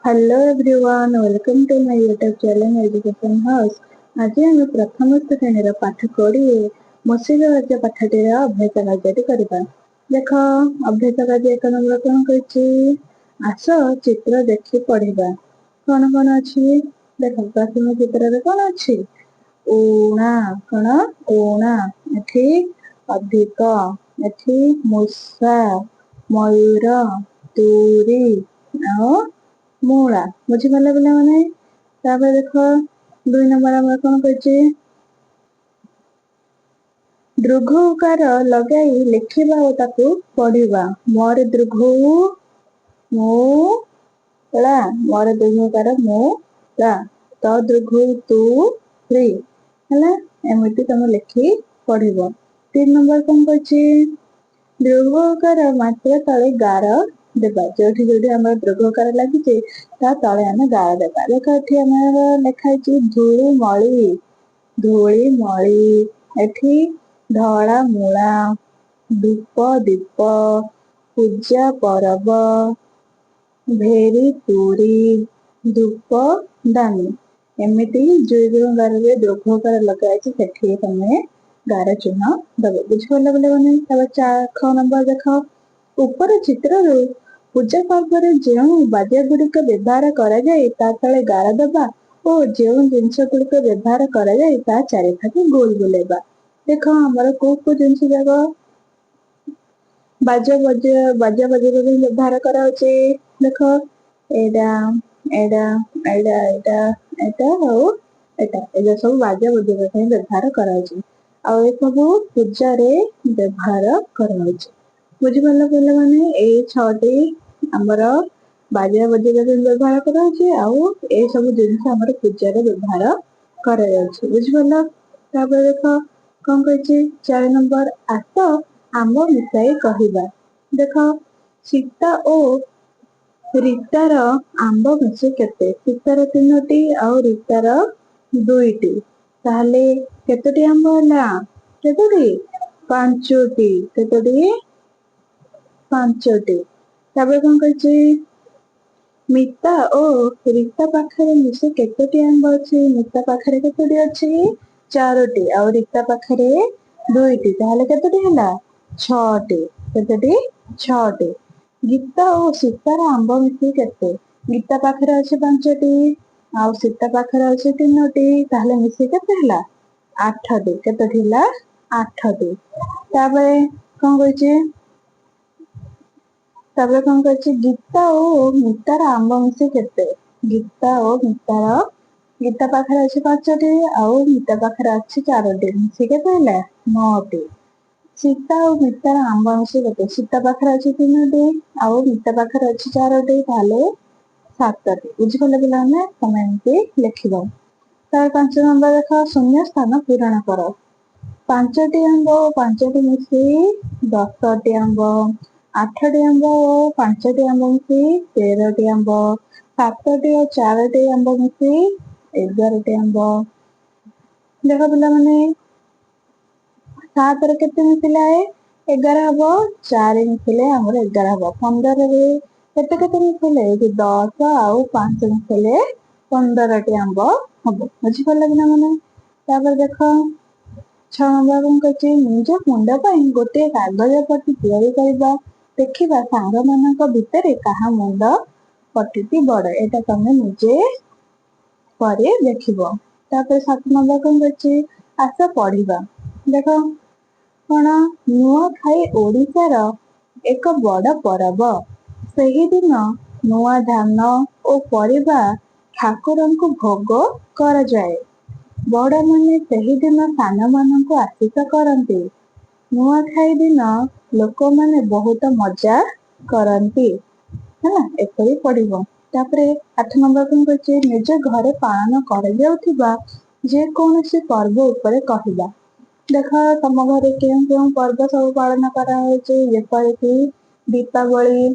Hello everyone, welcome to my YouTube channel education house. आज आम प्रथम श्रेणी पाठ 20 मसीह राज्य पाठटी अभ्यास कार्य करवा। देख अभ्यास कार्य 1 नंबर कौन कही आस चित्र देखी पढ़ा। कौन कौन अच्छी देख प्रथम चित्र कौन अच्छी ऊणा कौन ऊणा एठी अधिक एठी मूषा मयूर तुरी मूला बुझीपार पिला माने। देख 2 नंबर कौन कही दीर्घ उकार लगाई लिखिबा और ताकू पढ़िबा। मोर दीर्घ मूला मोर दीर्घ उकार मूला तो दीर्घ तू री है एमती तुम लिखि पढ़िब। 3 नंबर कौन कही दीर्घकार मात्र तले गार देबा। जो आम दीर्घकार लगी तले आम गार देबा। देख ये लिखाई धूलिमଳି धूलिमଳି एठी धड़ा मूला धूप दीप पूजा परब भेरी तुरी धूप दानी एमती जो गार दीर्घकार लगाई से तुम गार चिन्ह दब। बुझिपार बोले 6 नंबर देख ऊपर चित्र पूजा पर्व जो बाजा गुड़िक व्यवहार करे गार दबा और जो जिनस गुड़िक व्यवहार करे चारिफाटे गोल बुलेबा। देख आमर को जिनस जाक बाजा बजा व्यवहार कर देख एडा एडा एडा एडा एडा और एटा सब बाजा बजा व्यवहार कर सब पूजा व्यवहार कर। बुझिपार पे मैंने ये 6टी आमर बाजा बजा व्यवहार कर सब जिनस आम पूजा व्यवहार कर। बुझिपार देख कौन कही 4 नंबर आस आंब मिसाई कहवा। देख सीता और रीतार आंब मिसे केते सीतार 3टी और रीतार 2टी ताहले केतोटी आंब होला केतोटी 5टी केतोटी 5टी। कौन कही मिता और रीता पाखरे मिसे केतोटी आंब अच्छी मिता पाखरे केतोटी अच्छी 4टी और रीता पाखरे 2टी ताहले केतोटी होला 6टी केतोटी 6टी। गीता और सीतार आंब मिसे केते गीता पाखरे अच्छे 5टी और सीता पाखरे अच्छे 3टी ताहले मिसे केते होला 8टी केतोटी होला 8टी। कौन कही गीता और मितार आंब मिसे केते गीता और मितार गीता पाखरे अच्छे 5टी और मिता पाखरे अच्छे 4टी मिसे केते होला 9टी। सीता और मितार आंब मिसे केते सीता पाखरे अच्छे 3टी और मिता पाखरे अच्छे 4टी ताहले 7टी। बुझिपार पे तुम एमती लिख। 5 नंबर देख शून्य स्थान पूरण कर। 5टी आंब 5टी मिसे 10टी आंब 8टी आंब और 5टी आंब मिसे 13टी आंब 7टी और 4टी आंब मिसे 11टी आंब। देख पिला माने 7 रे केते मिसिला 11 हबो 4 मिसिले हमर 11 हबो 15 रे केते केते मिसिले 10 और 5 मिसिले 15टी आंब हबो। बुझिपार ना माने देख 6 नंबर कौन कही निज मुंड गोटे कागज पट्टी तैयारी करबा। देखिबा सांग मानक भितर कहा मुंड पट्टी बड़ एटा तुम निजे पर देखिबो। 7 नंबर कौन कही आस पढ़िबा। देख कौन नुआ खाई ओडिशार एक बड़ परब सही दिन नुआ धान और परिबा ठाकुरंकु भोग कर जाए। बड़ माने सही दिन सान मानक आशीष करती। नुआ खाई दिन लोक माने बहुत मजा करती है एपरी पढ़िबो। 8 नंबर कौन कही निज घरे पालन कर जे कौन सी पर्व उपरे कहबा। देख तुम घरे क्यों पर्व सब पालन करपरिक दीपावली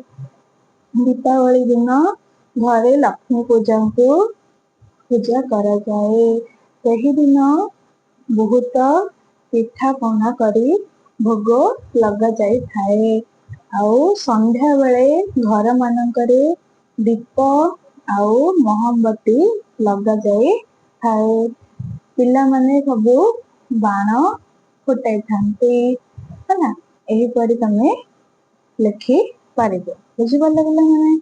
दीपावली दिन घरे लक्ष्मी पूजा को पूजा करा जाए। सही दिन बहुत पिठा पना करी भोग लगा जाई थाए। आउ संध्या बेले घर मानकरे दीप ଆଉ ମହମବତୀ ଲଗାଯାଇ ଥାଏ। ପିଲାମାନେ ସବୁ ବାଣ ଫୁଟାଇଥାନ୍ତି ହେଲା। ଏହିପରି ତମେ ଲେଖିପାରିବ। ବୁଝିପାରିଲ ପିଲାମାନେ?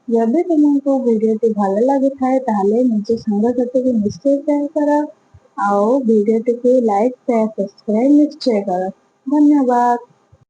ଯଦି ତୁମକୁ ଭିଡିଓଟି ଭଲ ଲାଗୁଥାଏ ତାହେଲେ ନିଜ ସାଙ୍ଗସାଥିକୁ ନିଶ୍ଚୟ ସେୟାର କର ଆଉ ଭିଡିଓଟିକୁ ଲାଇକ୍ ସେୟାର ସବସ୍କ୍ରାଇବ ନିଶ୍ଚୟ କର। ଧନ୍ୟବାଦ।